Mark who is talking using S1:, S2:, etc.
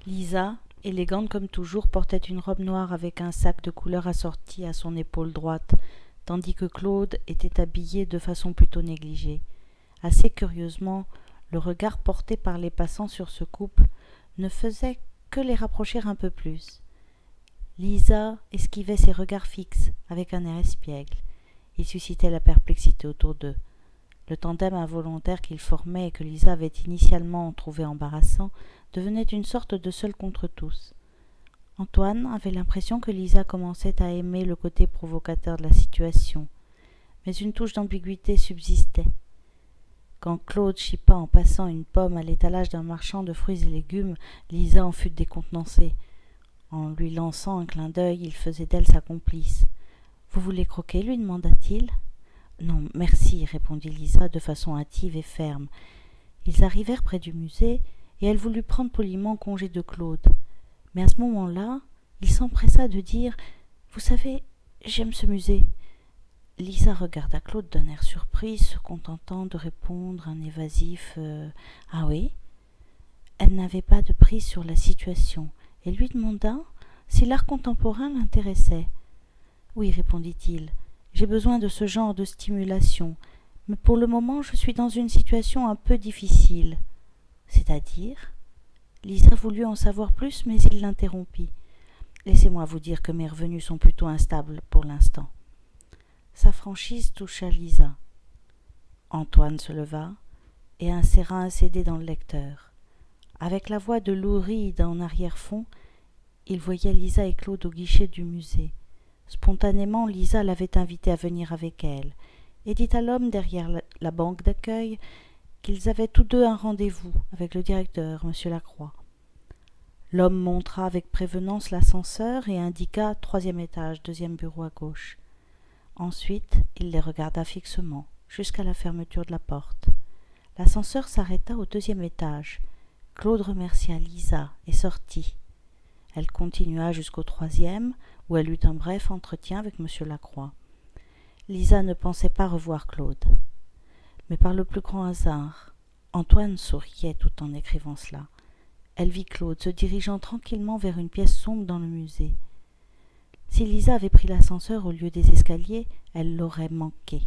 S1: Lisa, élégante comme toujours, portait une robe noire avec un sac de couleur assorti à son épaule droite, tandis que Claude était habillé de façon plutôt négligée. Assez curieusement, le regard porté par les passants sur ce couple ne faisait que les rapprocher un peu plus. Lisa esquivait ces regards fixes avec un air espiègle. Ils suscitaient la perplexité autour d'eux. Le tandem involontaire qu'ils formaient et que Lisa avait initialement trouvé embarrassant devenait une sorte de seul contre tous. Antoine avait l'impression que Lisa commençait à aimer le côté provocateur de la situation, mais une touche d'ambiguïté subsistait. Quand Claude chippa en passant une pomme à l'étalage d'un marchand de fruits et légumes, Lisa en fut décontenancée. En lui lançant un clin d'œil, il faisait d'elle sa complice. « Vous voulez croquer ?» lui demanda-t-il. « Non, merci, » répondit Lisa de façon hâtive et ferme. Ils arrivèrent près du musée, et elle voulut prendre poliment congé de Claude. Mais à ce moment-là, il s'empressa de dire « Vous savez, j'aime ce musée. » Lisa regarda Claude d'un air surpris, se contentant de répondre un évasif « Ah oui ?» Elle n'avait pas de prise sur la situation, et lui demanda si l'art contemporain l'intéressait. « Oui, répondit-il, j'ai besoin de ce genre de stimulation, mais pour le moment je suis dans une situation un peu difficile. » C'est-à-dire ? Lisa voulut en savoir plus, mais il l'interrompit. « Laissez-moi vous dire que mes revenus sont plutôt instables pour l'instant. » Sa franchise toucha Lisa. Antoine se leva et inséra un CD dans le lecteur. Avec la voix de Lou Reed en arrière-fond, il voyait Lisa et Claude au guichet du musée. Spontanément, Lisa l'avait invité à venir avec elle et dit à l'homme derrière la banque d'accueil qu'ils avaient tous deux un rendez-vous avec le directeur, M. Lacroix. L'homme montra avec prévenance l'ascenseur et indiqua 3e étage, 2e bureau à gauche. Ensuite, il les regarda fixement, jusqu'à la fermeture de la porte. L'ascenseur s'arrêta au 2e étage. Claude remercia Lisa et sortit. Elle continua jusqu'au 3e, où elle eut un bref entretien avec M. Lacroix. Lisa ne pensait pas revoir Claude. Mais par le plus grand hasard, Antoine souriait tout en écrivant cela. Elle vit Claude se dirigeant tranquillement vers une pièce sombre dans le musée. Si Lisa avait pris l'ascenseur au lieu des escaliers, elle l'aurait manqué.